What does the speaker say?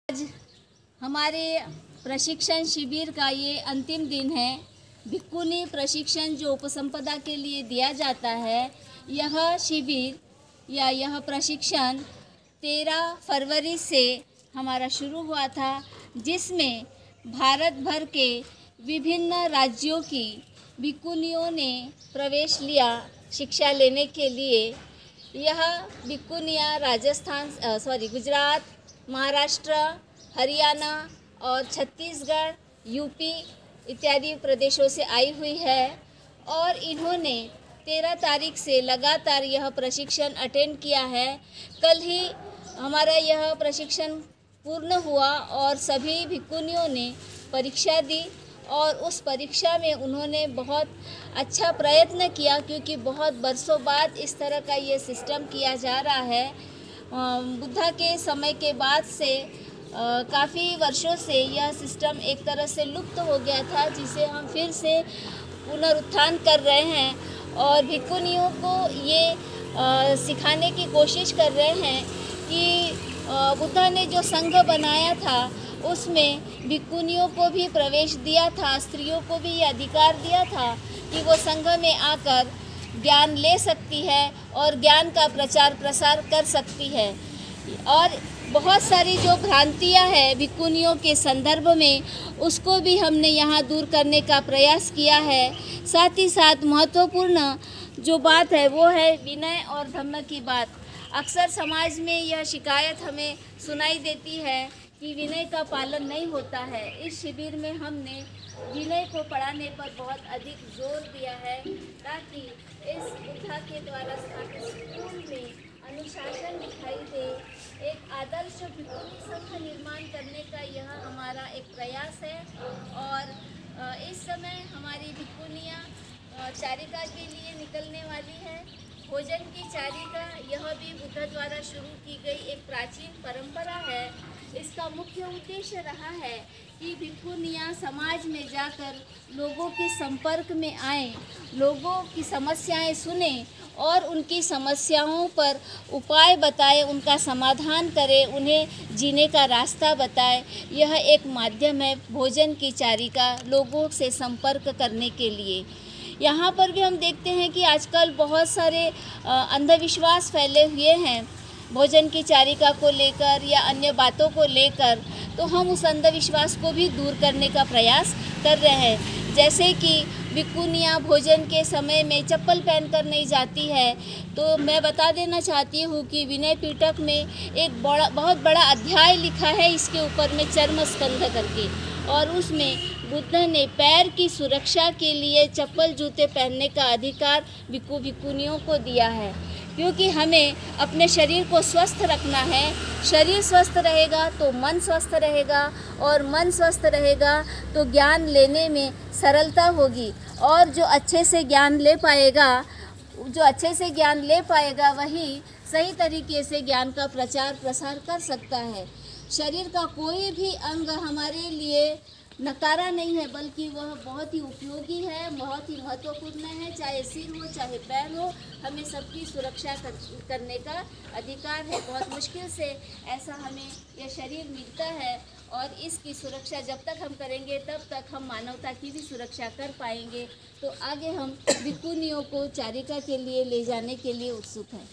आज हमारे प्रशिक्षण शिविर का ये अंतिम दिन है। भिक्खुनी प्रशिक्षण जो उपसंपदा के लिए दिया जाता है, यह शिविर या यह प्रशिक्षण 13 फरवरी से हमारा शुरू हुआ था, जिसमें भारत भर के विभिन्न राज्यों की भिक्खुनियों ने प्रवेश लिया शिक्षा लेने के लिए। यह भिक्खुनियाँ गुजरात, महाराष्ट्र, हरियाणा और छत्तीसगढ़, यूपी इत्यादि प्रदेशों से आई हुई है और इन्होंने 13 तारीख से लगातार यह प्रशिक्षण अटेंड किया है। कल ही हमारा यह प्रशिक्षण पूर्ण हुआ और सभी भिक्खुनियों ने परीक्षा दी और उस परीक्षा में उन्होंने बहुत अच्छा प्रयत्न किया, क्योंकि बहुत बरसों बाद इस तरह का ये सिस्टम किया जा रहा है। बुद्धा के समय के बाद से काफ़ी वर्षों से यह सिस्टम एक तरह से लुप्त हो गया था, जिसे हम फिर से पुनरुत्थान कर रहे हैं और भिक्खुनियों को ये सिखाने की कोशिश कर रहे हैं कि बुद्धा ने जो संघ बनाया था उसमें भिक्खुनियों को भी प्रवेश दिया था, स्त्रियों को भी ये अधिकार दिया था कि वो संघ में आकर ज्ञान ले सकती है और ज्ञान का प्रचार प्रसार कर सकती है। और बहुत सारी जो भ्रांतियां हैं भिक्खुनियों के संदर्भ में, उसको भी हमने यहाँ दूर करने का प्रयास किया है। साथ ही साथ महत्वपूर्ण जो बात है वो है विनय और धम्म की बात। अक्सर समाज में यह शिकायत हमें सुनाई देती है कि विनय का पालन नहीं होता है। इस शिविर में हमने विनय को पढ़ाने पर बहुत अधिक जोर दिया है, ताकि इस बुद्धा के द्वारा स्थापित स्कूल में अनुशासन दिखाई दे। एक आदर्श भिक्खुनी संघ निर्माण करने का यह हमारा एक प्रयास है। और इस समय हमारी भिक्खुनियाँ चारिका के लिए निकलने वाली है। भोजन की चारिका यह भी बुद्ध द्वारा शुरू की गई एक प्राचीन परंपरा है। इसका मुख्य उद्देश्य रहा है कि भिक्खुनियाँ समाज में जाकर लोगों के संपर्क में आएं, लोगों की समस्याएं सुनें और उनकी समस्याओं पर उपाय बताएं, उनका समाधान करें, उन्हें जीने का रास्ता बताएं। यह एक माध्यम है भोजन की चारिका लोगों से संपर्क करने के लिए। यहाँ पर भी हम देखते हैं कि आजकल बहुत सारे अंधविश्वास फैले हुए हैं भोजन की चारिका को लेकर या अन्य बातों को लेकर, तो हम उस अंधविश्वास को भी दूर करने का प्रयास कर रहे हैं। जैसे कि भिक्खुनियाँ भोजन के समय में चप्पल पहनकर नहीं जाती है, तो मैं बता देना चाहती हूँ कि विनय पिटक में एक बहुत बड़ा अध्याय लिखा है इसके ऊपर में, चर्म स्कंध करके, और उसमें बुद्ध ने पैर की सुरक्षा के लिए चप्पल जूते पहनने का अधिकार भिक्खुनियों को दिया है, क्योंकि हमें अपने शरीर को स्वस्थ रखना है। शरीर स्वस्थ रहेगा तो मन स्वस्थ रहेगा और मन स्वस्थ रहेगा तो ज्ञान लेने में सरलता होगी, और जो अच्छे से ज्ञान ले पाएगा वही सही तरीके से ज्ञान का प्रचार प्रसार कर सकता है। शरीर का कोई भी अंग हमारे लिए नकारा नहीं है, बल्कि वह बहुत ही उपयोगी है, बहुत ही महत्वपूर्ण है। चाहे सिर हो चाहे पैर हो, हमें सबकी सुरक्षा करने का अधिकार है। बहुत मुश्किल से ऐसा हमें यह शरीर मिलता है और इसकी सुरक्षा जब तक हम करेंगे तब तक हम मानवता की भी सुरक्षा कर पाएंगे। तो आगे हम भिक्खुनियों को चारिका के लिए ले जाने के लिए उत्सुक हैं।